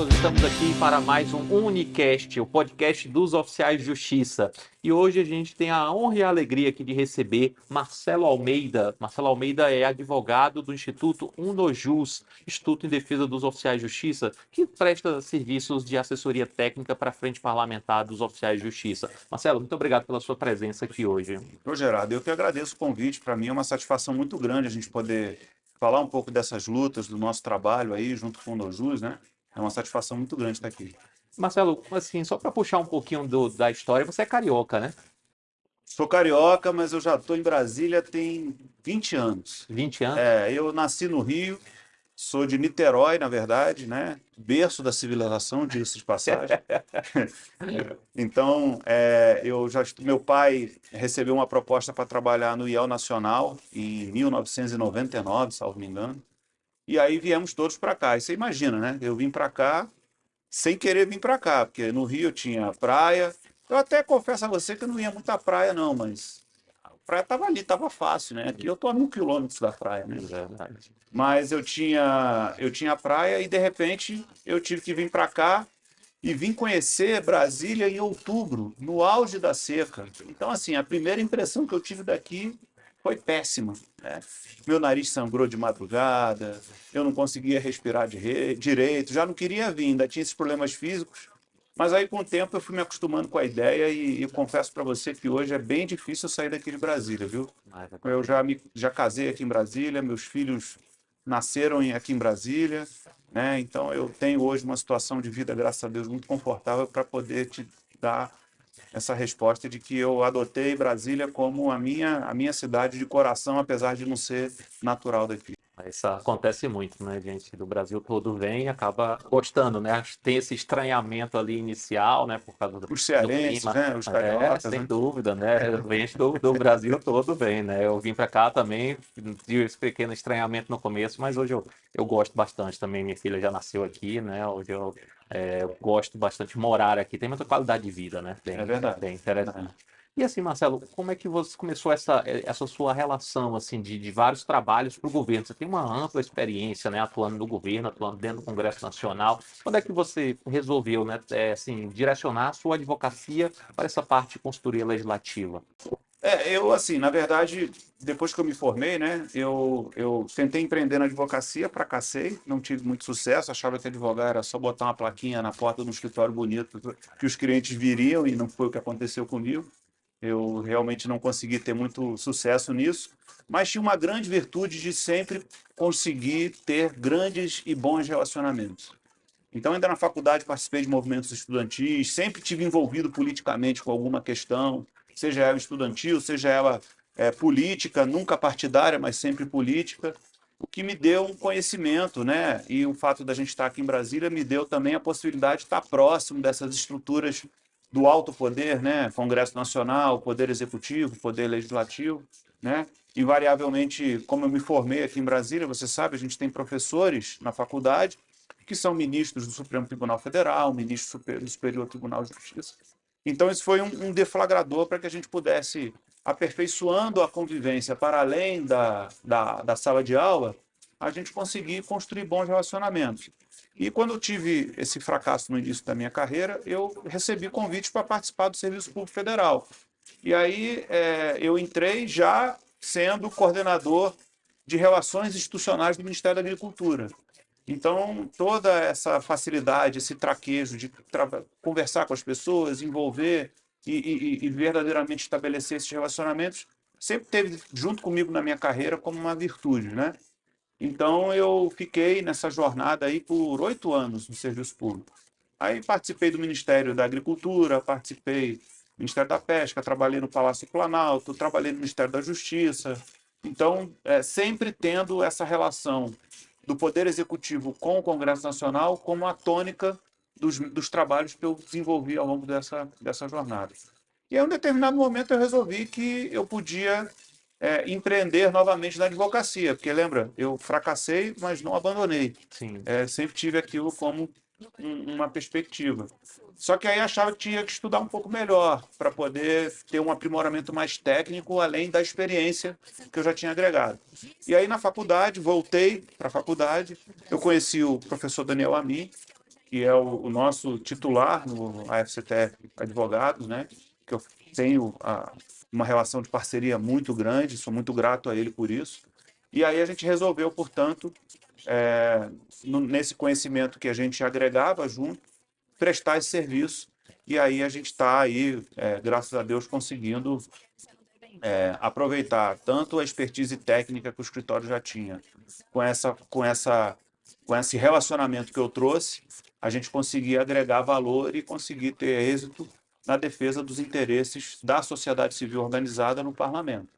Marcelo, estamos aqui para mais um Unicast, o podcast dos oficiais de justiça. E hoje a gente tem a honra e a alegria aqui de receber Marcelo Almeida. Marcelo Almeida é advogado do Instituto UNOJUS, Instituto em Defesa dos Oficiais de Justiça, que presta serviços de assessoria técnica para a Frente Parlamentar dos Oficiais de Justiça. Marcelo, muito obrigado pela sua presença aqui hoje. Ô, Gerardo, eu que agradeço o convite. Para mim é uma satisfação muito grande a gente poder falar um pouco dessas lutas, do nosso trabalho aí, junto com o Nojus, né? É uma satisfação muito grande estar aqui. Marcelo, assim, só para puxar um pouquinho da história, você é carioca, né? Sou carioca, mas eu já estou em Brasília tem 20 anos. 20 anos. Eu nasci no Rio, sou de Niterói, na verdade, né? Berço da civilização, diga-se de passagem. Então, meu pai recebeu uma proposta para trabalhar no IEL Nacional em 1999, salvo me engano. E aí viemos todos para cá. E você imagina, né? Eu vim para cá sem querer vir para cá, porque no Rio eu tinha praia. Eu até confesso a você que eu não ia muito à praia, não, mas a praia estava ali, estava fácil, né? Aqui eu estou a 1.000 quilômetros da praia, né? Verdade. Mas eu tinha praia e de repente eu tive que vir para cá e vim conhecer Brasília em outubro, no auge da seca. Então, assim, a primeira impressão que eu tive daqui foi péssima, né? Meu nariz sangrou de madrugada, eu não conseguia respirar direito, já não queria vir, ainda tinha esses problemas físicos. Mas aí, com o tempo, eu fui me acostumando com a ideia e confesso para você que hoje é bem difícil eu sair daqui de Brasília, viu? Eu já casei aqui em Brasília, meus filhos nasceram aqui em Brasília, né? Então eu tenho hoje uma situação de vida, graças a Deus, muito confortável para poder te dar essa resposta de que eu adotei Brasília como a minha cidade de coração, apesar de não ser natural daqui. Isso acontece muito, né? Gente do Brasil todo vem e acaba gostando, né? Acho que tem esse estranhamento ali inicial, né? Por causa do Os cearenses, clima. né? Os É, cariocas, sem né? dúvida, né? Gente do Brasil todo vem, né? Eu vim para cá também, tive esse pequeno estranhamento no começo, mas hoje eu gosto bastante também. Minha filha já nasceu aqui, né? Hoje eu gosto bastante de morar aqui. Tem muita qualidade de vida, né? É Bem, verdade. bem interessante. E assim, Marcelo, como é que você começou essa sua relação assim de vários trabalhos para o governo? Você tem uma ampla experiência, né, atuando no governo, atuando dentro do Congresso Nacional. Quando é que você resolveu, né, assim, direcionar a sua advocacia para essa parte de consultoria legislativa? Eu, assim, na verdade, depois que eu me formei, né, eu tentei empreender na advocacia, fracassei, não tive muito sucesso, achava que advogar era só botar uma plaquinha na porta de um escritório bonito que os clientes viriam e não foi o que aconteceu comigo. Eu realmente não consegui ter muito sucesso nisso, mas tinha uma grande virtude de sempre conseguir ter grandes e bons relacionamentos. Então, ainda na faculdade, participei de movimentos estudantis, sempre tive envolvido politicamente com alguma questão, seja ela estudantil, seja ela política, nunca partidária, mas sempre política, o que me deu um conhecimento, né? E o fato da gente estar aqui em Brasília me deu também a possibilidade de estar próximo dessas estruturas do alto poder, né? Congresso Nacional, Poder Executivo, Poder Legislativo, né? Invariavelmente, como eu me formei aqui em Brasília, você sabe, a gente tem professores na faculdade que são ministros do Supremo Tribunal Federal, ministros do Superior Tribunal de Justiça. Então, isso foi um deflagrador para que a gente pudesse, aperfeiçoando a convivência para além da sala de aula, a gente conseguir construir bons relacionamentos. E quando eu tive esse fracasso no início da minha carreira, eu recebi convites para participar do Serviço Público Federal. E aí eu entrei já sendo coordenador de relações institucionais do Ministério da Agricultura. Então, toda essa facilidade, esse traquejo de conversar com as pessoas, envolver e verdadeiramente estabelecer esses relacionamentos, sempre teve junto comigo na minha carreira como uma virtude, né? Então, eu fiquei nessa jornada aí por 8 anos no serviço público. Aí participei do Ministério da Agricultura, participei do Ministério da Pesca, trabalhei no Palácio Planalto, trabalhei no Ministério da Justiça. Então, sempre tendo essa relação do Poder Executivo com o Congresso Nacional como a tônica dos trabalhos que eu desenvolvi ao longo dessa jornada. E aí, em um determinado momento, eu resolvi que eu podia empreender novamente na advocacia, porque lembra, eu fracassei, mas não abandonei. Sim. Sempre tive aquilo como uma perspectiva. Só que aí achava que tinha que estudar um pouco melhor para poder ter um aprimoramento mais técnico, além da experiência que eu já tinha agregado. E aí na faculdade, voltei para a faculdade, eu conheci o professor Daniel Amin, que é o nosso titular no AFCTF Advogados, né? Que eu tenho uma relação de parceria muito grande, sou muito grato a ele por isso. E aí a gente resolveu, portanto, nesse conhecimento que a gente agregava junto, prestar esse serviço. E aí a gente está aí, graças a Deus, conseguindo aproveitar tanto a expertise técnica que o escritório já tinha, com esse relacionamento que eu trouxe, a gente conseguir agregar valor e conseguir ter êxito na defesa dos interesses da sociedade civil organizada no parlamento.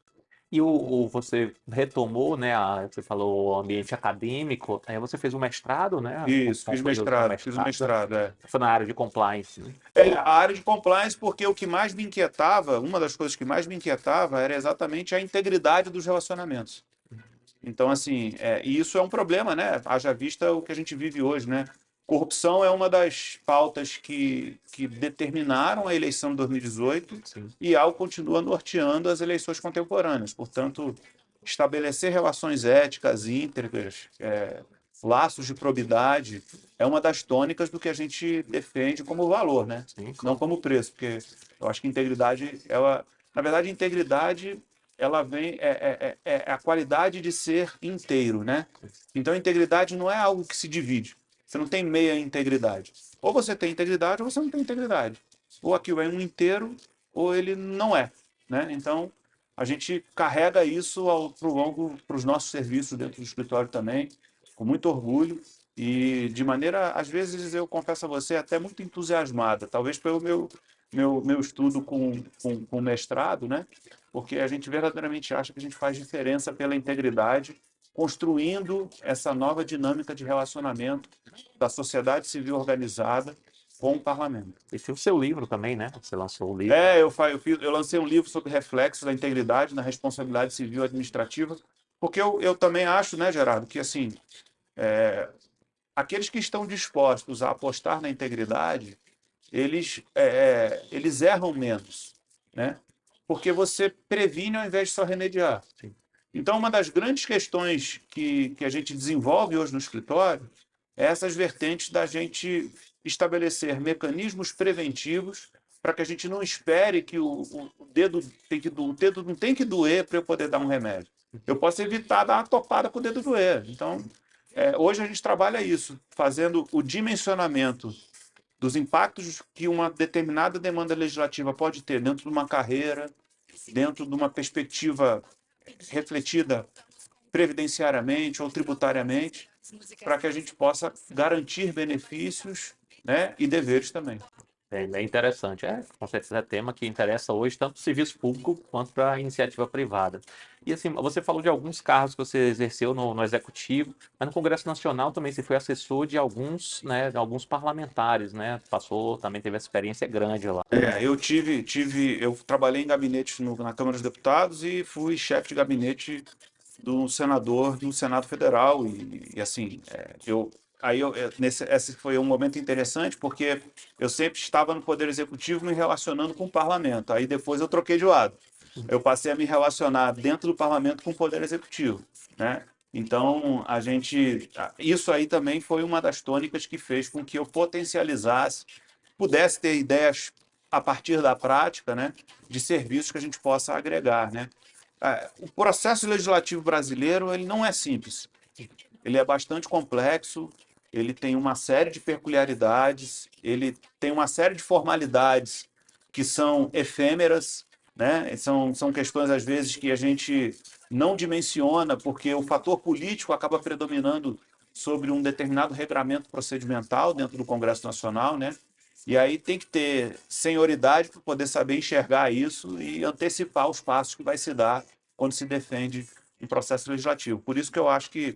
E você retomou, né? Você falou o ambiente acadêmico, aí você fez um mestrado, né? Isso, Qual foi o seu fiz o mestrado? mestrado, Foi na área de compliance, né? A área de compliance, porque o que mais me inquietava, uma das coisas que mais me inquietava era exatamente a integridade dos relacionamentos. Então, assim, e isso é um problema, né? Haja vista o que a gente vive hoje, né? Corrupção é uma das pautas que determinaram a eleição de 2018. Sim. E algo continua norteando as eleições contemporâneas. Portanto, estabelecer relações éticas, íntegras, laços de probidade, é uma das tônicas do que a gente defende como valor, né? Sim, Não como preço, porque eu acho que integridade, na verdade, integridade ela vem é a qualidade de ser inteiro, né? Então, integridade não é algo que se divide. Você não tem meia integridade. Ou você tem integridade ou você não tem integridade. Ou aquilo é um inteiro ou ele não é, né? Então, a gente carrega isso para os nossos serviços dentro do escritório também, com muito orgulho e de maneira, às vezes, eu confesso a você, até muito entusiasmada, talvez pelo meu estudo com mestrado, né? Porque a gente verdadeiramente acha que a gente faz diferença pela integridade, construindo essa nova dinâmica de relacionamento da sociedade civil organizada com o parlamento. E tem o seu livro também, né? Você lançou o livro. Eu lancei um livro sobre reflexos da integridade na responsabilidade civil administrativa, porque eu também acho, né, Gerardo, que assim, aqueles que estão dispostos a apostar na integridade, eles erram menos, né? Porque você previne ao invés de só remediar. Sim. Então, uma das grandes questões que a gente desenvolve hoje no escritório é essas vertentes da gente estabelecer mecanismos preventivos para que a gente não espere que o dedo não tem que doer para eu poder dar um remédio. Eu posso evitar dar uma topada com o dedo doer. Então, hoje a gente trabalha isso, fazendo o dimensionamento dos impactos que uma determinada demanda legislativa pode ter dentro de uma carreira, dentro de uma perspectiva refletida previdenciariamente ou tributariamente, para que a gente possa garantir benefícios, né, e deveres também. É bem interessante. Com certeza é tema que interessa hoje tanto para o serviço público quanto para a iniciativa privada. E assim, você falou de alguns cargos que você exerceu no Executivo, mas no Congresso Nacional também você foi assessor de alguns, né, de alguns parlamentares, né? Também teve essa experiência grande lá. Eu trabalhei em gabinete na Câmara dos Deputados e fui chefe de gabinete do senador do Senado Federal e assim, esse foi um momento interessante porque eu sempre estava no Poder Executivo me relacionando com o Parlamento. Aí depois eu troquei de lado. Eu passei a me relacionar dentro do Parlamento com o Poder Executivo, né? Então, isso aí também foi uma das tônicas que fez com que eu pudesse ter ideias a partir da prática, né, de serviços que a gente possa agregar, né? O processo legislativo brasileiro ele não é simples. Ele é bastante complexo, ele tem uma série de peculiaridades, ele tem uma série de formalidades que são efêmeras, né? São questões, às vezes, que a gente não dimensiona, porque o fator político acaba predominando sobre um determinado regramento procedimental dentro do Congresso Nacional, né? E aí tem que ter senioridade para poder saber enxergar isso e antecipar os passos que vai se dar quando se defende um processo legislativo. Por isso que eu acho que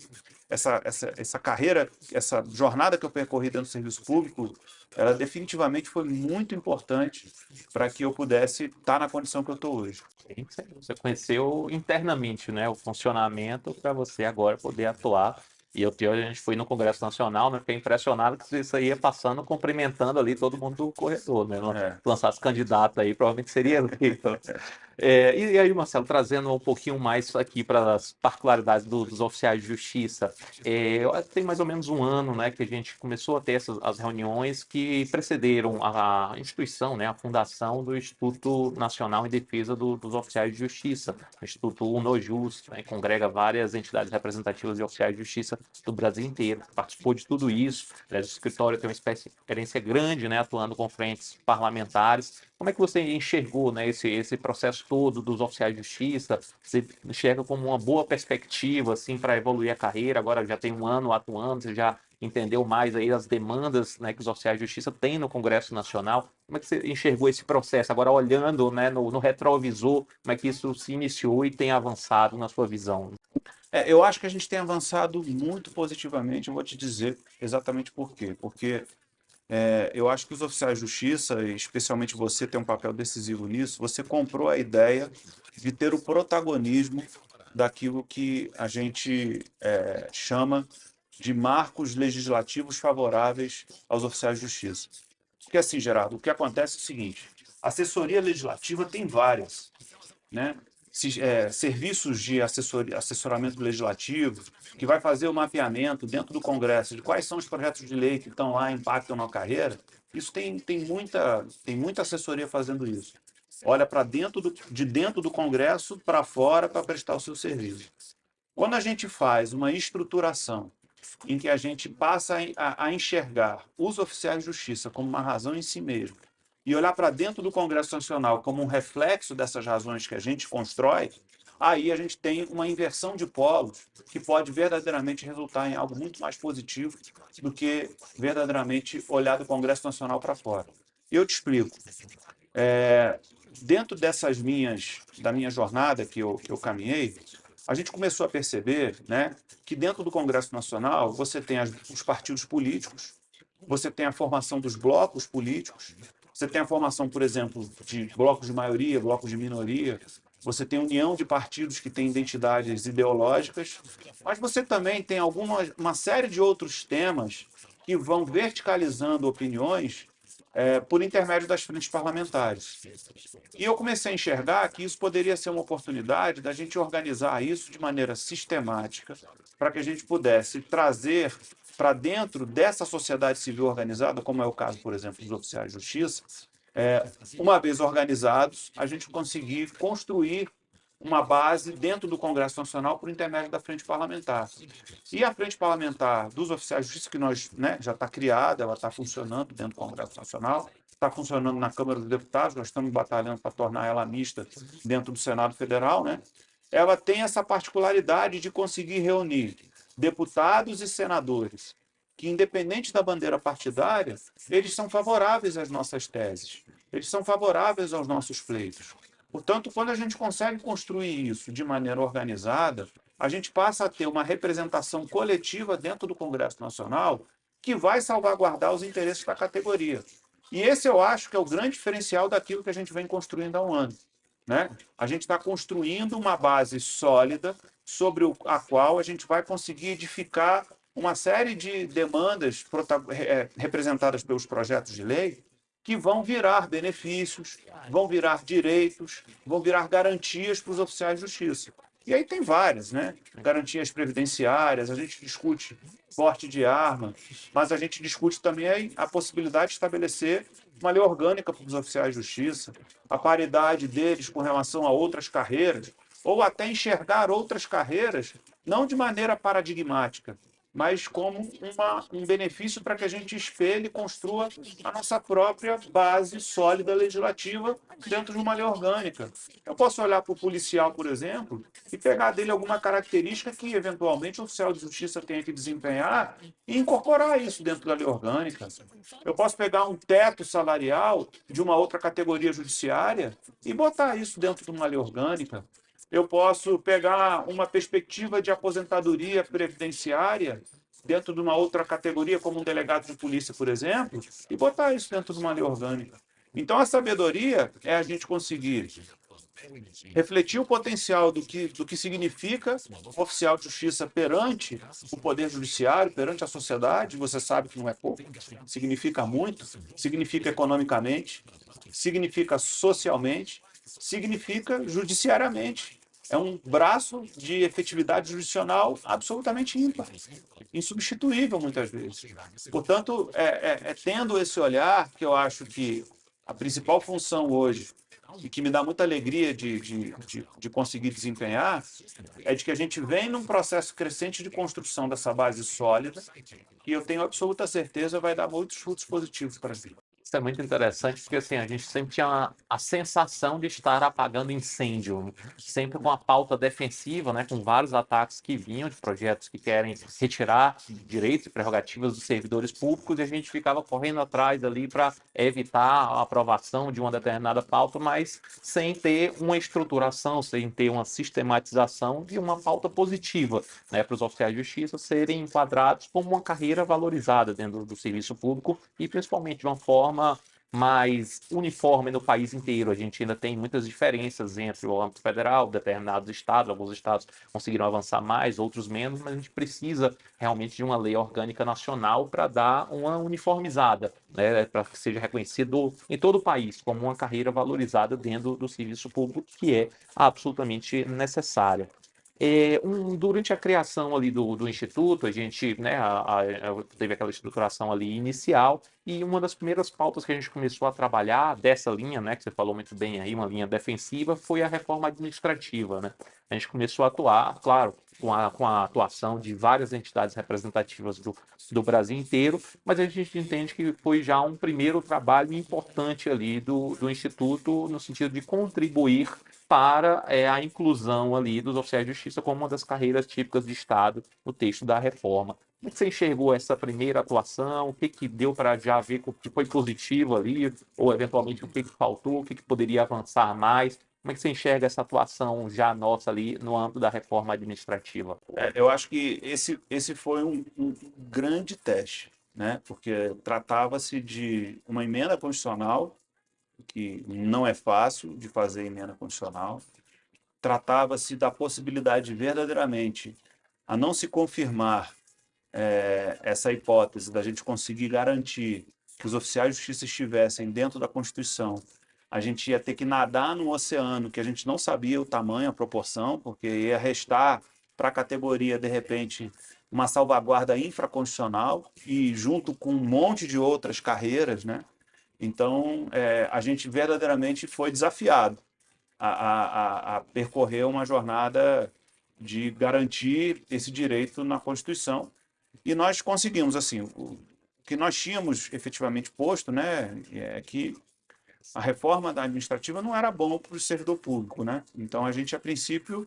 essa carreira, essa jornada que eu percorri dentro do serviço público, ela definitivamente foi muito importante para que eu pudesse estar na condição que eu estou hoje. Você conheceu internamente, né, o funcionamento para você agora poder atuar E o pior, a gente foi no Congresso Nacional, né? Fiquei impressionado que isso aí ia passando, cumprimentando ali todo mundo do corredor, né? É. Lançasse candidato aí, provavelmente seria eleito. E aí, Marcelo, trazendo um pouquinho mais aqui para as particularidades dos oficiais de justiça, tem mais ou menos um ano, né, que a gente começou a ter as reuniões que precederam a instituição, né, a fundação do Instituto Nacional em Defesa dos Oficiais de Justiça, o Instituto UNOJUS, né, congrega várias entidades representativas de oficiais de justiça do Brasil inteiro, participou de tudo isso. Aliás, o escritório tem uma experiência grande, né, atuando com frentes parlamentares. Como é que você enxergou, né, esse processo todo dos oficiais de justiça? Você enxerga como uma boa perspectiva assim, para evoluir a carreira? Agora já tem um ano atuando, você já entendeu mais aí as demandas, né, que os oficiais de justiça têm no Congresso Nacional. Como é que você enxergou esse processo? Agora, olhando, né, no retrovisor, como é que isso se iniciou e tem avançado na sua visão? Eu acho que a gente tem avançado muito positivamente, eu vou te dizer exatamente por quê. Porque eu acho que os oficiais de justiça, e especialmente você, tem um papel decisivo nisso. Você comprou a ideia de ter o protagonismo daquilo que a gente chama de marcos legislativos favoráveis aos oficiais de justiça. Porque assim, Gerardo, o que acontece é o seguinte: assessoria legislativa tem várias, né? Serviços de assessoramento legislativo, que vai fazer o mapeamento dentro do Congresso de quais são os projetos de lei que estão lá, impactam na carreira. Isso tem muita assessoria fazendo isso. Olha para de dentro do Congresso para fora para prestar o seu serviço. Quando a gente faz uma estruturação em que a gente passa a enxergar os oficiais de justiça como uma razão em si mesmo e olhar para dentro do Congresso Nacional como um reflexo dessas razões que a gente constrói, aí a gente tem uma inversão de polos que pode verdadeiramente resultar em algo muito mais positivo do que verdadeiramente olhar do Congresso Nacional para fora. Eu te explico. Dentro da minha jornada que eu caminhei, a gente começou a perceber, né, que dentro do Congresso Nacional você tem os partidos políticos, você tem a formação dos blocos políticos, você tem a formação, por exemplo, de blocos de maioria, blocos de minoria, você tem união de partidos que têm identidades ideológicas, mas você também tem uma série de outros temas que vão verticalizando opiniões por intermédio das frentes parlamentares. E eu comecei a enxergar que isso poderia ser uma oportunidade da gente organizar isso de maneira sistemática, para que a gente pudesse trazer para dentro dessa sociedade civil organizada, como é o caso, por exemplo, dos oficiais de justiça, uma vez organizados, a gente conseguir construir uma base dentro do Congresso Nacional por intermédio da frente parlamentar. E a frente parlamentar dos oficiais de justiça, que nós, né, já está criada, ela está funcionando dentro do Congresso Nacional, está funcionando na Câmara dos Deputados, nós estamos batalhando para tornar ela mista dentro do Senado Federal, né? Ela tem essa particularidade de conseguir reunir deputados e senadores que, independente da bandeira partidária, eles são favoráveis às nossas teses, eles são favoráveis aos nossos pleitos. Portanto, quando a gente consegue construir isso de maneira organizada, a gente passa a ter uma representação coletiva dentro do Congresso Nacional que vai salvaguardar os interesses da categoria. E esse eu acho que é o grande diferencial daquilo que a gente vem construindo há um ano, né? A gente está construindo uma base sólida sobre a qual a gente vai conseguir edificar uma série de demandas representadas pelos projetos de lei que vão virar benefícios, vão virar direitos, vão virar garantias para os oficiais de justiça. E aí tem várias, né? Garantias previdenciárias, a gente discute porte de arma, mas a gente discute também a possibilidade de estabelecer uma lei orgânica para os oficiais de justiça, a paridade deles com relação a outras carreiras, ou até enxergar outras carreiras, não de maneira paradigmática, mas como um benefício para que a gente espelhe e construa a nossa própria base sólida legislativa dentro de uma lei orgânica. Eu posso olhar para o policial, por exemplo, e pegar dele alguma característica que, eventualmente, o oficial de justiça tenha que desempenhar e incorporar isso dentro da lei orgânica. Eu posso pegar um teto salarial de uma outra categoria judiciária e botar isso dentro de uma lei orgânica. Eu posso pegar uma perspectiva de aposentadoria previdenciária dentro de uma outra categoria, como um delegado de polícia, por exemplo, e botar isso dentro de uma lei orgânica. Então, a sabedoria é a gente conseguir refletir o potencial do que significa o oficial de justiça perante o Poder Judiciário, perante a sociedade. Você sabe que não é pouco, significa muito, significa economicamente, significa socialmente, significa judiciariamente. É um braço de efetividade jurisdicional absolutamente ímpar, insubstituível muitas vezes. Portanto, é tendo esse olhar que eu acho que a principal função hoje, e que me dá muita alegria de conseguir desempenhar, é de que a gente vem num processo crescente de construção dessa base sólida, que eu tenho absoluta certeza vai dar muitos frutos positivos para a vida. Isso é muito interessante, porque assim, a gente sempre tinha a sensação de estar apagando incêndio, sempre com a pauta defensiva, né, com vários ataques que vinham de projetos que querem retirar direitos e prerrogativas dos servidores públicos, e a gente ficava correndo atrás ali para evitar a aprovação de uma determinada pauta, mas sem ter uma estruturação, sem ter uma sistematização de uma pauta positiva, né, para os oficiais de justiça serem enquadrados como uma carreira valorizada dentro do serviço público e principalmente de uma forma mais uniforme no país inteiro. A gente ainda tem muitas diferenças entre o âmbito federal, determinados estados, alguns estados conseguiram avançar mais, outros menos, mas a gente precisa realmente de uma lei orgânica nacional para dar uma uniformizada, né, para que seja reconhecido em todo o país como uma carreira valorizada dentro do serviço público, que é absolutamente necessária. Durante a criação ali do Instituto, a gente, né, teve aquela estruturação ali inicial, e uma das primeiras pautas que a gente começou a trabalhar dessa linha, né, que você falou muito bem aí, uma linha defensiva, foi a reforma administrativa, né? A gente começou a atuar, claro, com a atuação de várias entidades representativas do Brasil inteiro, mas a gente entende que foi já um primeiro trabalho importante ali do Instituto, no sentido de contribuir para a inclusão ali dos oficiais de justiça como uma das carreiras típicas de Estado no texto da reforma. Como é que você enxergou essa primeira atuação? O que que deu para já ver que foi positivo ali? Ou, eventualmente, o que que faltou? O que que poderia avançar mais? Como é que você enxerga essa atuação já nossa ali no âmbito da reforma administrativa? Eu acho que esse foi um grande teste, né? Porque tratava-se de uma emenda constitucional, que não é fácil de fazer emenda constitucional. Tratava-se da possibilidade verdadeiramente a não se confirmar essa hipótese da gente conseguir garantir que os oficiais de justiça estivessem dentro da Constituição. A gente ia ter que nadar num oceano que a gente não sabia o tamanho, a proporção, porque ia restar para a categoria, de repente, uma salvaguarda infraconstitucional e junto com um monte de outras carreiras, né? Então, a gente verdadeiramente foi desafiado a percorrer uma jornada de garantir esse direito na Constituição. E nós conseguimos, assim, o que nós tínhamos efetivamente posto, né, é que a reforma da administrativa não era bom para o servidor público, né? Então a gente, a princípio,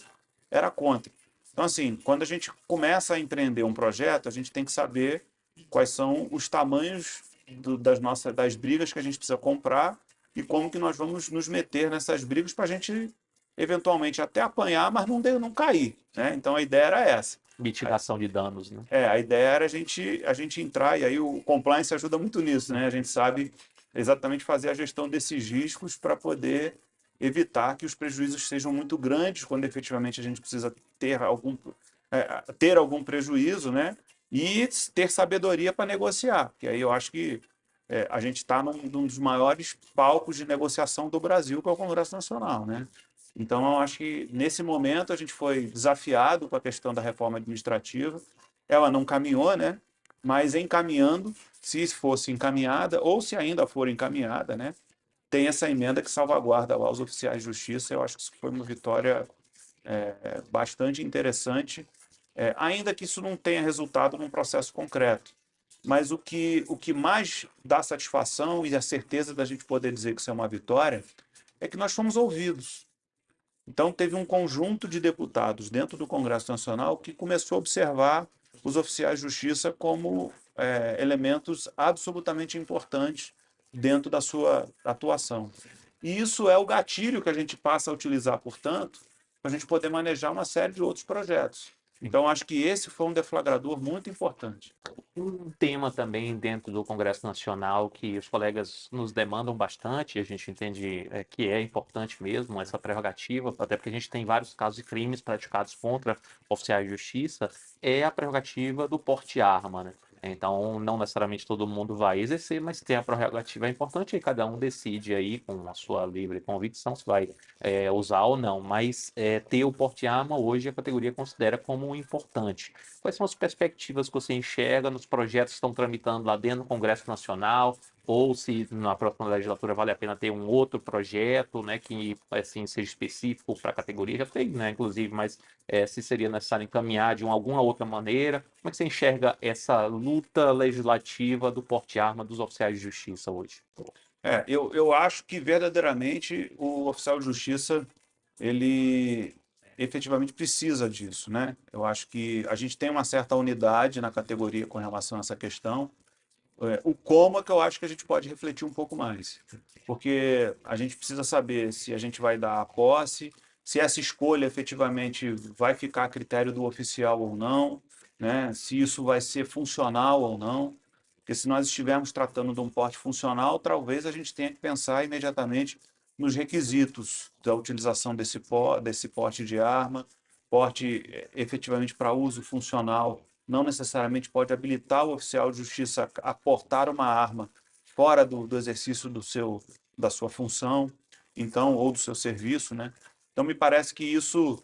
era contra. Então, assim, quando a gente começa a empreender um projeto, a gente tem que saber quais são os tamanhos das brigas que a gente precisa comprar e como que nós vamos nos meter nessas brigas para a gente eventualmente até apanhar, mas não cair, né? Então a ideia era essa. Mitigação de danos, né? A ideia era a gente entrar, e aí o compliance ajuda muito nisso, né? A gente sabe exatamente fazer a gestão desses riscos para poder evitar que os prejuízos sejam muito grandes quando efetivamente a gente precisa ter algum prejuízo, né? E ter sabedoria para negociar, porque aí eu acho que a gente está num dos maiores palcos de negociação do Brasil, que é o Congresso Nacional, né? Então, eu acho que nesse momento a gente foi desafiado com a questão da reforma administrativa. Ela não caminhou, né? Mas encaminhando, se fosse encaminhada, ou se ainda for encaminhada, né? Tem essa emenda que salvaguarda lá os oficiais de justiça. Eu acho que isso foi uma vitória bastante interessante, ainda que isso não tenha resultado num processo concreto. Mas o que mais dá satisfação e a certeza da gente poder dizer que isso é uma vitória é que nós fomos ouvidos. Então, teve um conjunto de deputados dentro do Congresso Nacional que começou a observar os oficiais de justiça como elementos absolutamente importantes dentro da sua atuação. E isso é o gatilho que a gente passa a utilizar, portanto, para a gente poder manejar uma série de outros projetos. Então, acho que esse foi um deflagrador muito importante. Um tema também dentro do Congresso Nacional que os colegas nos demandam bastante, a gente entende que é importante mesmo essa prerrogativa, até porque a gente tem vários casos de crimes praticados contra oficiais de justiça, é a prerrogativa do porte de arma, né? Então, não necessariamente todo mundo vai exercer, mas ter a prerrogativa é importante e cada um decide aí, com a sua livre convicção, se vai usar ou não. Mas ter o porte de arma, hoje, a categoria considera como importante. Quais são as perspectivas que você enxerga nos projetos que estão tramitando lá dentro do Congresso Nacional? Ou se na próxima legislatura vale a pena ter um outro projeto, né, que assim seja específico para a categoria? Já tem, né, inclusive, mas se seria necessário encaminhar de alguma outra maneira. Como é que você enxerga essa luta legislativa do porte de arma dos oficiais de justiça hoje? Eu acho que verdadeiramente o oficial de justiça, ele efetivamente precisa disso, né? Eu acho que a gente tem uma certa unidade na categoria com relação a essa questão. O como é que eu acho que a gente pode refletir um pouco mais. Porque a gente precisa saber se a gente vai dar a posse, se essa escolha efetivamente vai ficar a critério do oficial ou não, né? Se isso vai ser funcional ou não. Porque se nós estivermos tratando de um porte funcional, talvez a gente tenha que pensar imediatamente nos requisitos da utilização desse porte de arma, porte efetivamente para uso funcional, não necessariamente pode habilitar o oficial de justiça a portar uma arma fora do exercício da sua função, então, ou do seu serviço, né? Então, me parece que isso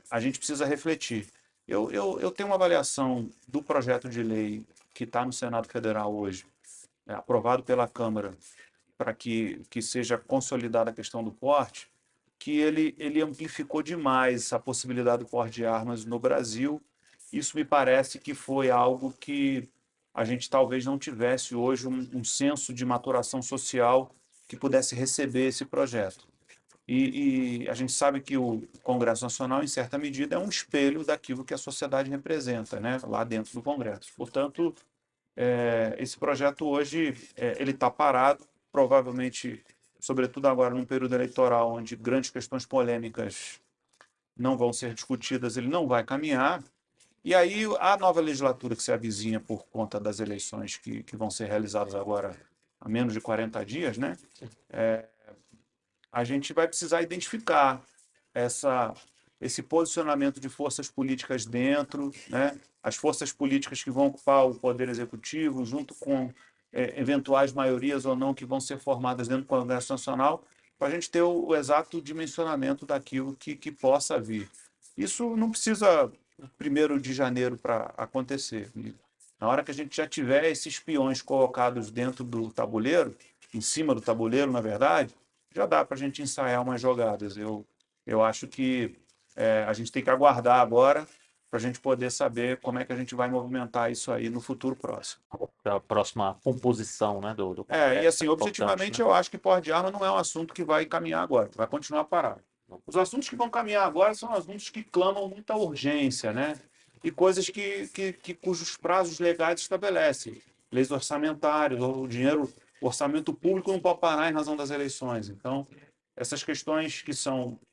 a gente precisa refletir. Eu tenho uma avaliação do projeto de lei que está no Senado Federal hoje, aprovado pela Câmara, para que seja consolidada a questão do porte, que ele amplificou demais a possibilidade do porte de armas no Brasil. Isso me parece que foi algo que a gente talvez não tivesse hoje um senso de maturação social que pudesse receber esse projeto. E a gente sabe que o Congresso Nacional, em certa medida, é um espelho daquilo que a sociedade representa, né, lá dentro do Congresso. Portanto, esse projeto hoje ele está parado, provavelmente, sobretudo agora num período eleitoral onde grandes questões polêmicas não vão ser discutidas, ele não vai caminhar. E aí a nova legislatura que se avizinha por conta das eleições que vão ser realizadas agora há menos de 40 dias, né? A gente vai precisar identificar essa, esse posicionamento de forças políticas dentro, né? As forças políticas que vão ocupar o poder executivo, junto com eventuais maiorias ou não que vão ser formadas dentro do Congresso Nacional, para a gente ter o exato dimensionamento daquilo que possa vir. Isso não precisa 1º de janeiro para acontecer. Na hora que a gente já tiver esses peões colocados dentro do tabuleiro, em cima do tabuleiro, na verdade, já dá para a gente ensaiar umas jogadas. Eu acho que a gente tem que aguardar agora para a gente poder saber como é que a gente vai movimentar isso aí no futuro próximo. A próxima composição, né, do E Congresso assim, é importante, objetivamente, né? eu acho que porte de arma não é um assunto que vai caminhar agora, vai continuar parado. Os assuntos que vão caminhar agora são assuntos que clamam muita urgência, né? E coisas cujos prazos legais estabelecem. Leis orçamentárias, o dinheiro, o orçamento público não pode parar em razão das eleições. Então, essas questões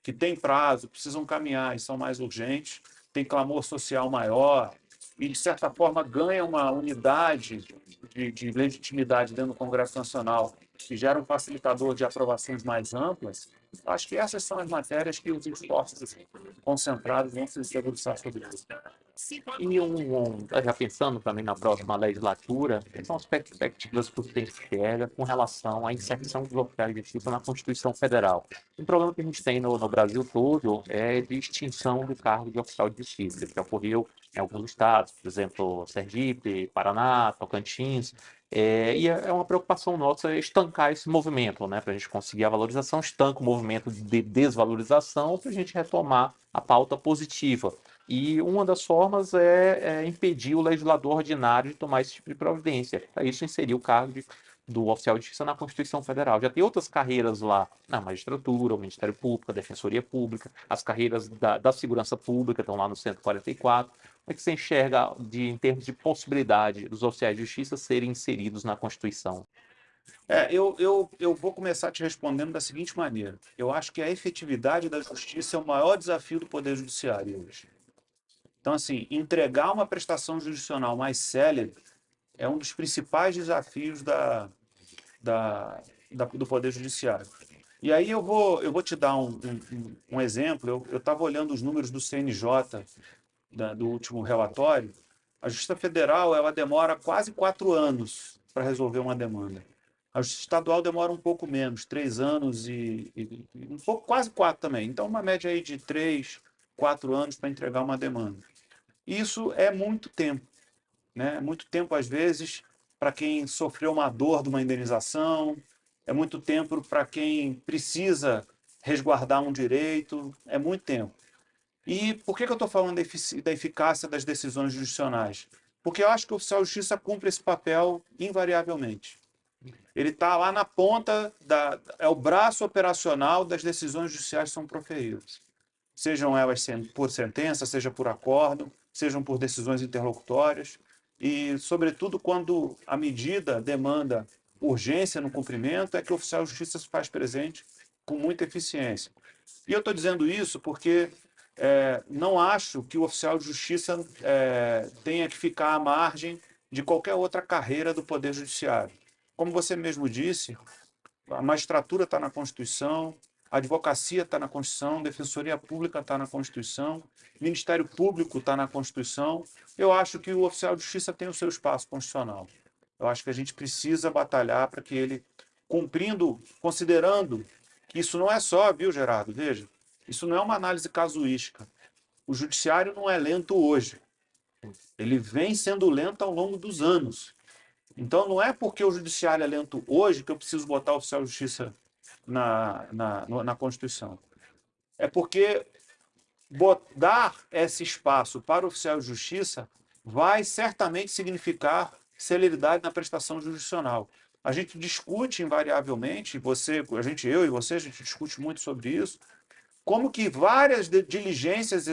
que têm prazo, precisam caminhar e são mais urgentes, tem clamor social maior e, de certa forma, ganha uma unidade de legitimidade dentro do Congresso Nacional, que gera um facilitador de aprovações mais amplas. Acho que essas são as matérias que os esforços concentrados vão se debruçar sobre isso. E já pensando também na próxima legislatura, quais são as perspectivas que você enxerga com relação à inserção dos oficiais de justiça na Constituição Federal? Um problema que a gente tem no Brasil todo é de extinção do cargo de oficial de justiça, que ocorreu em alguns estados, por exemplo, Sergipe, Paraná, Tocantins. E é uma preocupação nossa estancar esse movimento, né? Para a gente conseguir a valorização, estanca o movimento de desvalorização para a gente retomar a pauta positiva. E uma das formas é impedir o legislador ordinário de tomar esse tipo de providência. Para isso, inserir o cargo do oficial de justiça na Constituição Federal. Já tem outras carreiras lá na magistratura, o Ministério Público, a Defensoria Pública, as carreiras da Segurança Pública estão lá no 144. Como é que você enxerga, em termos de possibilidade, dos oficiais de justiça serem inseridos na Constituição? Eu vou começar te respondendo da seguinte maneira. Eu acho que a efetividade da justiça é o maior desafio do Poder Judiciário hoje. Então, assim, entregar uma prestação jurisdicional mais célere é um dos principais desafios do Poder Judiciário. E aí eu vou te dar um exemplo. Eu estava olhando os números do CNJ, do último relatório. A Justiça Federal ela demora quase 4 anos para resolver uma demanda. A Justiça Estadual demora um pouco menos, 3 anos e um pouco, quase 4 também. Então, uma média aí de 3, 4 anos para entregar uma demanda. Isso é muito tempo, né? É muito tempo, às vezes, para quem sofreu uma dor de uma indenização, é muito tempo para quem precisa resguardar um direito, é muito tempo. E por que eu estou falando da eficácia das decisões jurisdicionais? Porque eu acho que o oficial de justiça cumpre esse papel invariavelmente. Ele está lá na ponta, é o braço operacional das decisões judiciais que são proferidas. Sejam elas por sentença, seja por acordo, sejam por decisões interlocutórias. E, sobretudo, quando a medida demanda urgência no cumprimento, é que o oficial de justiça se faz presente com muita eficiência. E eu estou dizendo isso porque não acho que o oficial de justiça tenha que ficar à margem de qualquer outra carreira do Poder Judiciário. Como você mesmo disse, a magistratura está na Constituição, a advocacia está na Constituição, a Defensoria Pública está na Constituição, o Ministério Público está na Constituição. Eu acho que o oficial de justiça tem o seu espaço constitucional. Eu acho que a gente precisa batalhar para que ele, cumprindo, considerando que isso não é só, viu, Gerardo? Veja, isso não é uma análise casuística. O judiciário não é lento hoje. Ele vem sendo lento ao longo dos anos. Então, não é porque o judiciário é lento hoje que eu preciso botar o oficial de justiça na Constituição. É porque dar esse espaço para o oficial de justiça vai certamente significar celeridade na prestação jurisdicional. A gente discute invariavelmente, eu e você, a gente discute muito sobre isso, como que várias diligências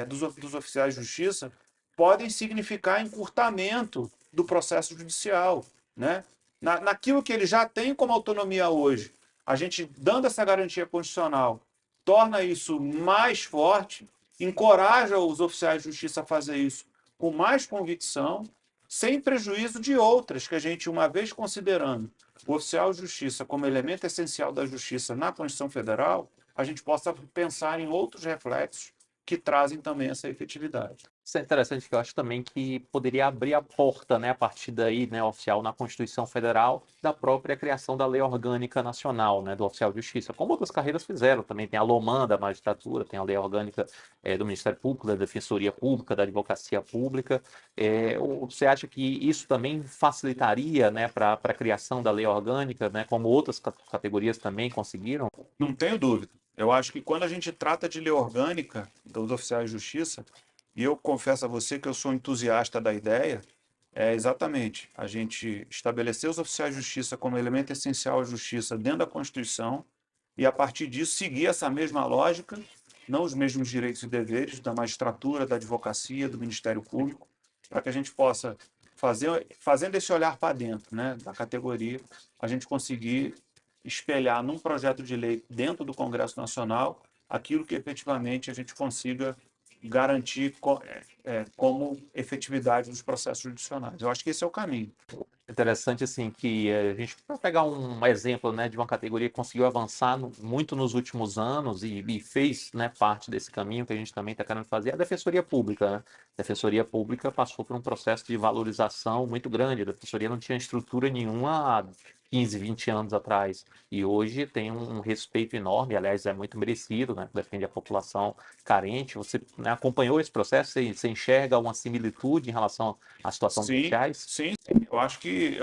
dos oficiais de justiça podem significar encurtamento do processo judicial, né? Naquilo que ele já tem como autonomia hoje, a gente dando essa garantia constitucional, torna isso mais forte, encoraja os oficiais de justiça a fazer isso com mais convicção, sem prejuízo de outras que a gente, uma vez considerando o oficial de justiça como elemento essencial da justiça na Constituição Federal, a gente possa pensar em outros reflexos que trazem também essa efetividade. Isso é interessante, que eu acho também que poderia abrir a porta, né, a partir daí, né, oficial na Constituição Federal, da própria criação da Lei Orgânica Nacional, né, do oficial de justiça, como outras carreiras fizeram. Também tem a LOMAN da magistratura, tem a Lei Orgânica do Ministério Público, da Defensoria Pública, da Advocacia Pública. Você acha que isso também facilitaria, né, para a criação da Lei Orgânica, né, como outras categorias também conseguiram? Não tenho dúvida. Eu acho que quando a gente trata de lei orgânica dos oficiais de justiça, e eu confesso a você que eu sou entusiasta da ideia, é exatamente a gente estabelecer os oficiais de justiça como elemento essencial à justiça dentro da Constituição e, a partir disso, seguir essa mesma lógica, não os mesmos direitos e deveres da magistratura, da advocacia, do Ministério Público, para que a gente possa, fazendo esse olhar para dentro, né, da categoria, a gente conseguir espelhar num projeto de lei dentro do Congresso Nacional aquilo que efetivamente a gente consiga garantir como efetividade dos processos judiciais. Eu acho que esse é o caminho. Interessante, assim, que a gente vai pegar um exemplo, né, de uma categoria que conseguiu avançar muito nos últimos anos e fez, né, parte desse caminho que a gente também está querendo fazer, é a Defensoria Pública, né? A Defensoria Pública passou por um processo de valorização muito grande. A Defensoria não tinha estrutura nenhuma há 15, 20 anos atrás. E hoje tem um respeito enorme, aliás, é muito merecido, né? Defende a população carente. Você, né, acompanhou esse processo? Você enxerga uma similitude em relação à situação dos Sim, sociais? sim, sim. Eu acho que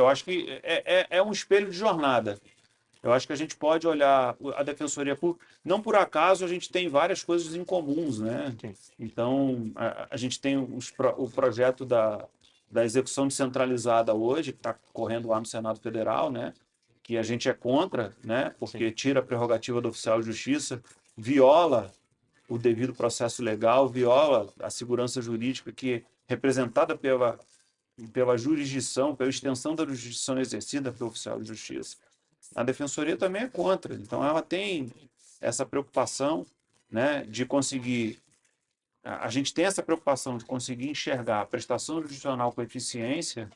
é um espelho de jornada. Eu acho que a gente pode olhar a Defensoria Pública. Não por acaso a gente tem várias coisas em comuns, né? Sim. Então, a gente tem o projeto da execução descentralizada hoje, que está correndo lá no Senado Federal, né? Que a gente é contra, né? Porque Sim. tira a prerrogativa do oficial de justiça, viola o devido processo legal, viola a segurança jurídica que é representada pela jurisdição, pela extensão da jurisdição exercida pelo oficial de justiça. A defensoria também é contra, então ela tem essa preocupação, né, de conseguir a gente tem essa preocupação de conseguir enxergar a prestação jurisdicional com eficiência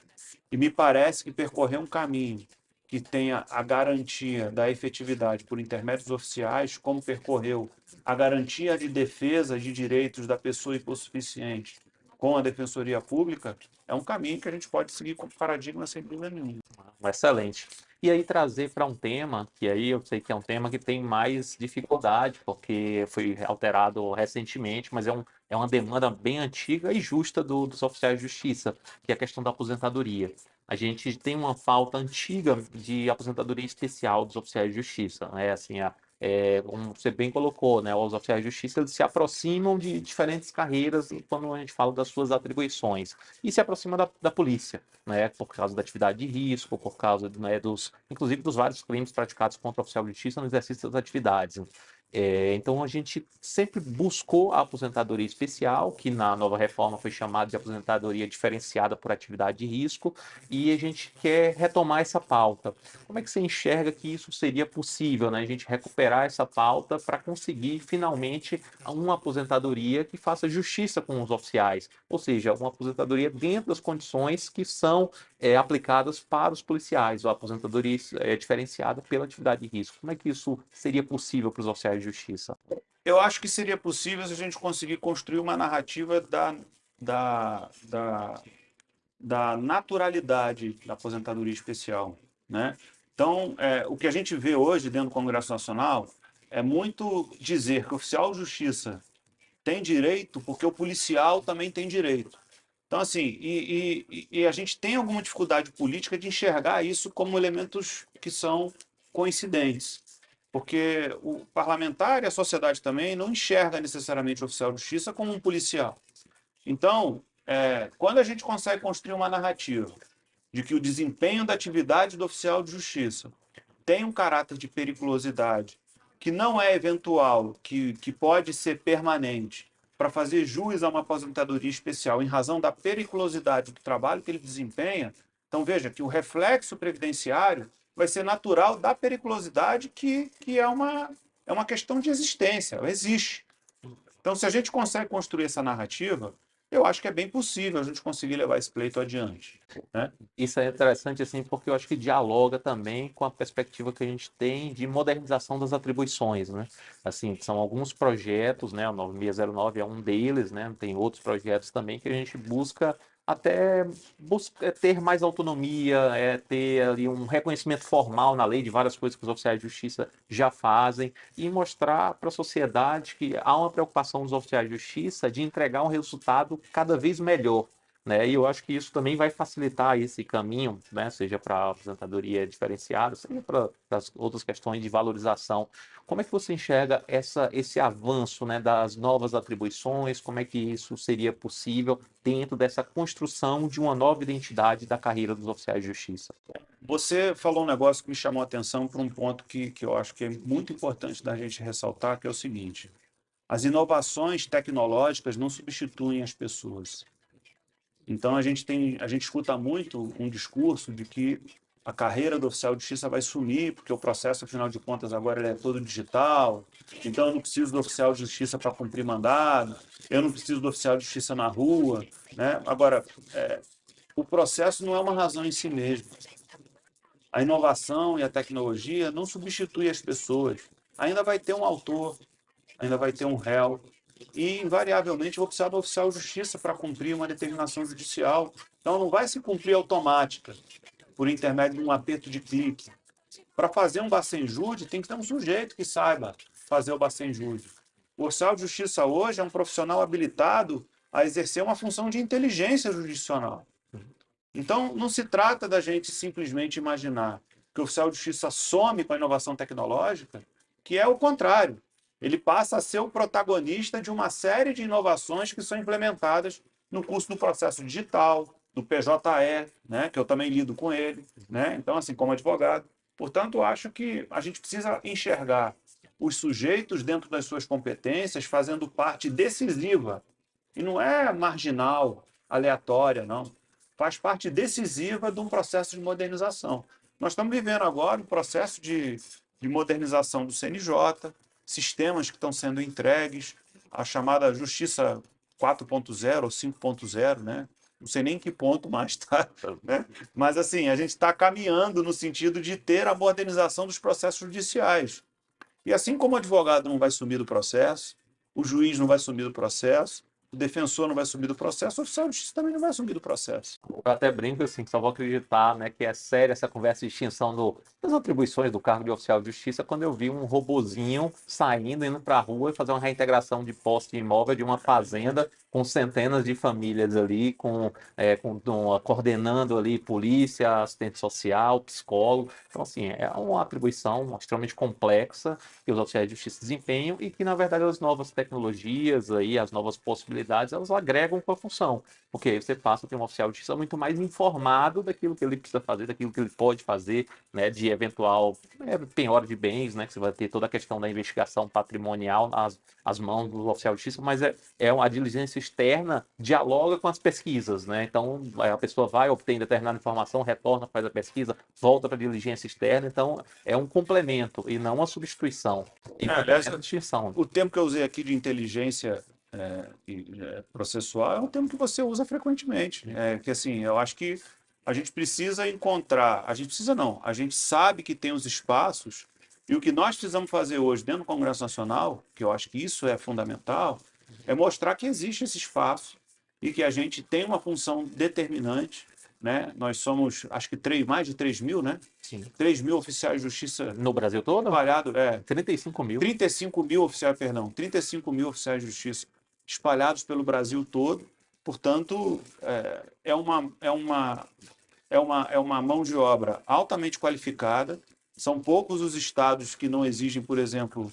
e me parece que percorrer um caminho que tenha a garantia da efetividade por intermédios oficiais, como percorreu a garantia de defesa de direitos da pessoa hipossuficiente com a Defensoria Pública, é um caminho que a gente pode seguir com paradigma sem dúvida nenhuma. Excelente. E aí trazer para um tema, que aí eu sei que é um tema que tem mais dificuldade, porque foi alterado recentemente, mas é uma demanda bem antiga e justa dos oficiais de justiça, que é a questão da aposentadoria. A gente tem uma falta antiga de aposentadoria especial dos oficiais de justiça, né? Assim, como você bem colocou, né? Os oficiais de justiça eles se aproximam de diferentes carreiras quando a gente fala das suas atribuições e se aproxima da polícia, né, por causa da atividade de risco, por causa, né, inclusive dos vários crimes praticados contra o oficial de justiça no exercício das atividades. Então a gente sempre buscou a aposentadoria especial, que na nova reforma foi chamada de aposentadoria diferenciada por atividade de risco, e a gente quer retomar essa pauta. Como é que você enxerga que isso seria possível, né? A gente recuperar essa pauta para conseguir finalmente uma aposentadoria que faça justiça com os oficiais, ou seja, uma aposentadoria dentro das condições que são aplicadas para os policiais, ou a aposentadoria diferenciada pela atividade de risco. Como é que isso seria possível para os oficiais de justiça? Eu acho que seria possível se a gente conseguir construir uma narrativa da, da, da naturalidade da aposentadoria especial, né? Então, o que a gente vê hoje dentro do Congresso Nacional é muito dizer que o oficial de justiça tem direito porque o policial também tem direito. Então, assim, e a gente tem alguma dificuldade política de enxergar isso como elementos que são coincidentes. Porque o parlamentar e a sociedade também não enxerga necessariamente o oficial de justiça como um policial. Então, quando a gente consegue construir uma narrativa de que o desempenho da atividade do oficial de justiça tem um caráter de periculosidade, que não é eventual, que pode ser permanente, para fazer jus a uma aposentadoria especial em razão da periculosidade do trabalho que ele desempenha, então veja que o reflexo previdenciário vai ser natural da periculosidade que é uma questão de existência, ela existe. Então, se a gente consegue construir essa narrativa, eu acho que é bem possível a gente conseguir levar esse pleito adiante, né? Isso é interessante, assim, porque eu acho que dialoga também com a perspectiva que a gente tem de modernização das atribuições, né? Assim, são alguns projetos, né? O 9609 é um deles, né? Tem outros projetos também que a gente busca até ter mais autonomia, ter ali um reconhecimento formal na lei de várias coisas que os oficiais de justiça já fazem e mostrar para a sociedade que há uma preocupação dos oficiais de justiça de entregar um resultado cada vez melhor, né? E eu acho que isso também vai facilitar esse caminho, né? Seja para a aposentadoria diferenciada, seja para as outras questões de valorização. Como é que você enxerga esse avanço, né, das novas atribuições? Como é que isso seria possível dentro dessa construção de uma nova identidade da carreira dos oficiais de justiça? Você falou um negócio que me chamou a atenção para um ponto que eu acho que é muito importante da gente ressaltar, que é o seguinte: as inovações tecnológicas não substituem as pessoas. Então a gente escuta muito um discurso de que a carreira do oficial de justiça vai sumir, porque o processo, afinal de contas, agora ele é todo digital. Então eu não preciso do oficial de justiça para cumprir mandado, eu não preciso do oficial de justiça na rua, né? Agora, o processo não é uma razão em si mesmo. A inovação e a tecnologia não substitui as pessoas. Ainda vai ter um autor, ainda vai ter um réu, e invariavelmente vou precisar do oficial de justiça para cumprir uma determinação judicial. Então não vai se cumprir automática, por intermédio de um aperto de clique. Para fazer um Bacenjude, tem que ter um sujeito que saiba fazer o Bacenjude. O oficial de justiça hoje é um profissional habilitado a exercer uma função de inteligência jurisdicional. Então, não se trata da gente simplesmente imaginar que o oficial de justiça some com a inovação tecnológica, que é o contrário. Ele passa a ser o protagonista de uma série de inovações que são implementadas no curso do processo digital, do PJE, né, que eu também lido com ele, né? Então, assim, como advogado. Portanto, eu acho que a gente precisa enxergar os sujeitos dentro das suas competências fazendo parte decisiva. E não é marginal, aleatória, não. Faz parte decisiva de um processo de modernização. Nós estamos vivendo agora um processo de modernização do CNJ, sistemas que estão sendo entregues, a chamada justiça 4.0 ou 5.0, né? Não sei nem em que ponto mais está, né? Mas assim, a gente está caminhando no sentido de ter a modernização dos processos judiciais. E assim como o advogado não vai sumir do processo, o juiz não vai sumir do processo, o defensor não vai sumir do processo, o oficial de justiça também não vai sumir do processo. Eu até brinco assim, que só vou acreditar, né, que é séria essa conversa de extinção das atribuições do cargo de oficial de justiça quando eu vi um robozinho saindo, indo para a rua e fazer uma reintegração de posse de imóvel de uma fazenda com centenas de famílias ali, coordenando ali polícia, assistente social, psicólogo. Então, assim, é uma atribuição extremamente complexa que os oficiais de justiça desempenham e que, na verdade, as novas tecnologias aí, as novas possibilidades, elas agregam com a função. Porque aí você passa a ter um oficial de justiça muito mais informado daquilo que ele precisa fazer, daquilo que ele pode fazer, né, de eventual penhora de bens, né, que você vai ter toda a questão da investigação patrimonial nas mãos do oficial de justiça, mas a diligência externa dialoga com as pesquisas, né? Então a pessoa vai, obtém determinada informação, retorna, faz a pesquisa, volta para a diligência externa, então é um complemento e não uma substituição. E Aliás, é a distinção. o termo que eu usei aqui de inteligência processual é um termo que você usa frequentemente. Que assim, eu acho que a gente precisa encontrar, a gente precisa não, a gente sabe que tem os espaços e o que nós precisamos fazer hoje dentro do Congresso Nacional, que eu acho que isso é fundamental, é mostrar que existe esse espaço e que a gente tem uma função determinante, né? Nós somos, acho que mais de 3 mil, né? Sim. 3 mil oficiais de justiça No Brasil todo? espalhados, 35 mil. 35 mil oficiais, perdão, 35 mil oficiais de justiça espalhados pelo Brasil todo. Portanto, é uma mão de obra altamente qualificada. São poucos os estados que não exigem, por exemplo,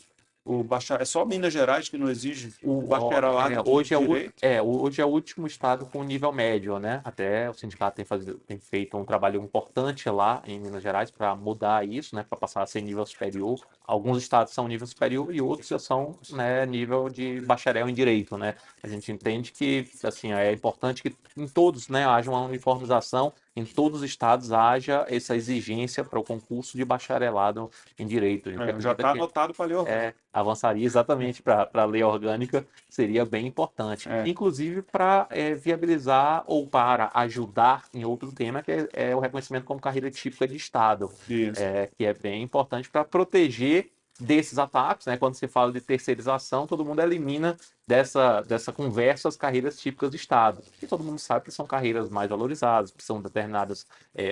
é só Minas Gerais que não exige o bacharelado de direito. Hoje é o último estado com nível médio, né? Até o sindicato tem feito um trabalho importante lá em Minas Gerais para mudar isso, né? Para passar a ser nível superior. Alguns estados são nível superior e outros já são, né, nível de bacharel em direito, né? A gente entende que assim é importante que em todos, né, haja uma uniformização, em todos os estados haja essa exigência para o concurso de bacharelado em direito. Já está anotado para ler avançaria exatamente para a lei orgânica, seria bem importante. Inclusive para viabilizar ou para ajudar em outro tema, que é o reconhecimento como carreira típica de Estado, que é bem importante para proteger desses ataques, né? Quando se fala de terceirização, todo mundo elimina dessa conversa as carreiras típicas de Estado. E todo mundo sabe que são carreiras mais valorizadas, que são determinadas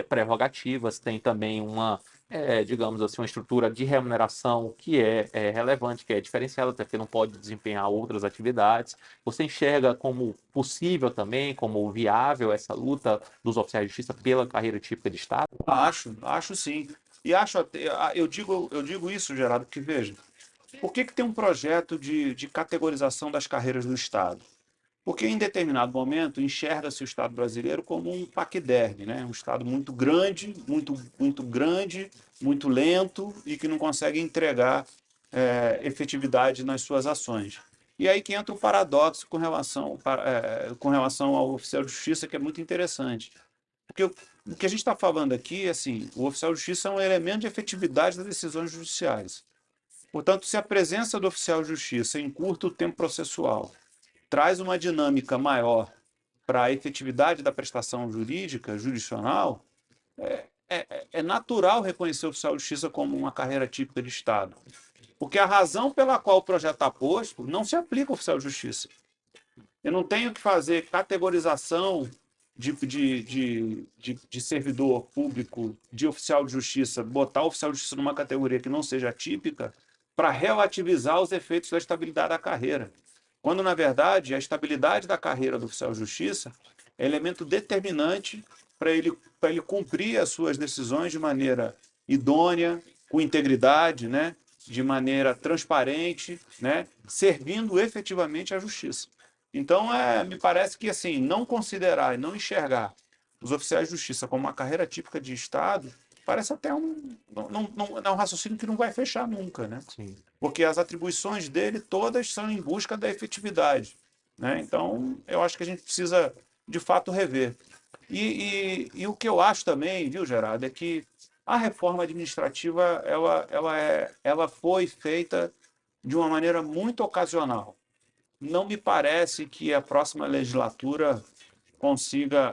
prerrogativas, tem também digamos assim, uma estrutura de remuneração que é relevante, que é diferenciada, até porque não pode desempenhar outras atividades. Você enxerga como possível também, como viável essa luta dos oficiais de justiça pela carreira típica de Estado? Acho sim. E eu digo isso, Gerardo, porque veja, por que tem um projeto de categorização das carreiras do Estado? Porque em determinado momento enxerga-se o Estado brasileiro como um paquiderme, né? Um Estado muito grande, muito lento e que não consegue entregar efetividade nas suas ações. E aí que entra o paradoxo com relação ao oficial de justiça, que é muito interessante. Porque o que a gente está falando aqui, assim, o oficial de justiça é um elemento de efetividade das decisões judiciais. Portanto, se a presença do oficial de justiça encurta o tempo processual, traz uma dinâmica maior para a efetividade da prestação jurídica, jurisdicional, é natural reconhecer o oficial de justiça como uma carreira típica de Estado. Porque a razão pela qual o projeto está posto não se aplica ao oficial de justiça. Eu não tenho que fazer categorização de servidor público, de oficial de justiça, botar o oficial de justiça numa categoria que não seja típica para relativizar os efeitos da estabilidade da carreira. Quando, na verdade, a estabilidade da carreira do oficial de justiça é elemento determinante para ele cumprir as suas decisões de maneira idônea, com integridade, né? De maneira transparente, né? Servindo efetivamente à justiça. Então, me parece que assim, não considerar e não enxergar os oficiais de justiça como uma carreira típica de Estado parece até um raciocínio que não vai fechar nunca, né? Sim. Porque as atribuições dele todas são em busca da efetividade, né? Então, eu acho que a gente precisa, de fato, rever. E o que eu acho também, viu, Gerardo, é que a reforma administrativa ela foi feita de uma maneira muito ocasional. não me parece que a próxima legislatura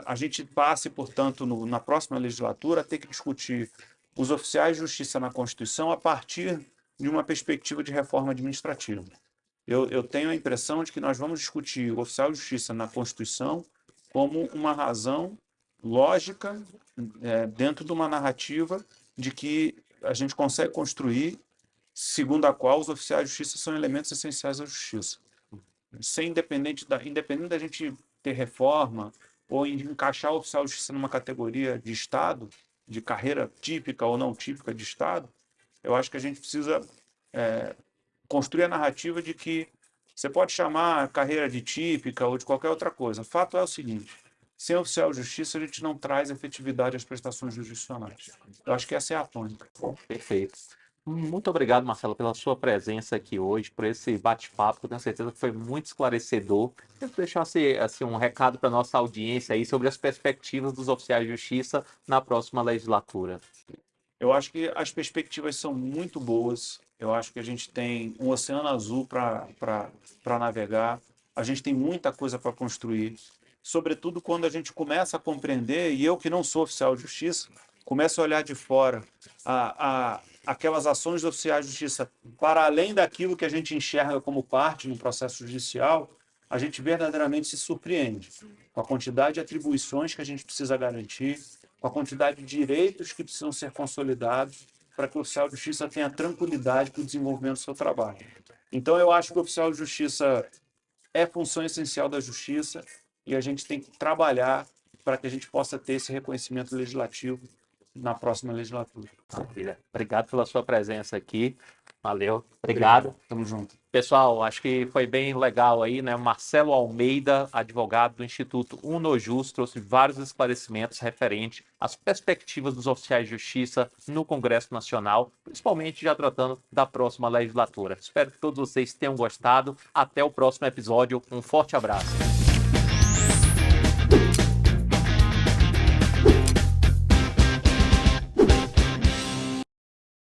a gente passe, portanto, na próxima legislatura, a ter que discutir os oficiais de justiça na Constituição a partir de uma perspectiva de reforma administrativa. Eu tenho a impressão de que nós vamos discutir o oficial de justiça na Constituição como uma razão lógica, dentro de uma narrativa de que a gente consegue construir, segundo a qual os oficiais de justiça são elementos essenciais da justiça. Independente da gente ter reforma ou encaixar o oficial de justiça numa categoria de Estado, de carreira típica ou não típica de Estado, eu acho que a gente precisa construir a narrativa de que você pode chamar a carreira de típica ou de qualquer outra coisa. O fato é o seguinte: sem oficial de justiça, a gente não traz efetividade às prestações jurisdicionais. Eu acho que essa é a tônica. Perfeito. Muito obrigado, Marcelo, pela sua presença aqui hoje, por esse bate-papo, que eu tenho certeza que foi muito esclarecedor. Eu quero deixar assim, um recado para a nossa audiência aí sobre as perspectivas dos oficiais de justiça na próxima legislatura. Eu acho que as perspectivas são muito boas. Eu acho que a gente tem um oceano azul para navegar. A gente tem muita coisa para construir. Sobretudo quando a gente começa a compreender, e eu que não sou oficial de justiça, começo a olhar de fora aquelas ações de oficiais de justiça para além daquilo que a gente enxerga como parte no processo judicial, a gente verdadeiramente se surpreende com a quantidade de atribuições que a gente precisa garantir, com a quantidade de direitos que precisam ser consolidados para que o oficial de justiça tenha tranquilidade para o desenvolvimento do seu trabalho. Então, eu acho que o oficial de justiça é função essencial da justiça e a gente tem que trabalhar para que a gente possa ter esse reconhecimento legislativo na próxima legislatura. Maravilha. Obrigado pela sua presença aqui. Valeu. Obrigado. Tamo junto. Pessoal, acho que foi bem legal aí, né? Marcelo Almeida, advogado do Instituto UnoJus, trouxe vários esclarecimentos referentes às perspectivas dos oficiais de justiça no Congresso Nacional, principalmente já tratando da próxima legislatura. Espero que todos vocês tenham gostado. Até o próximo episódio. Um forte abraço.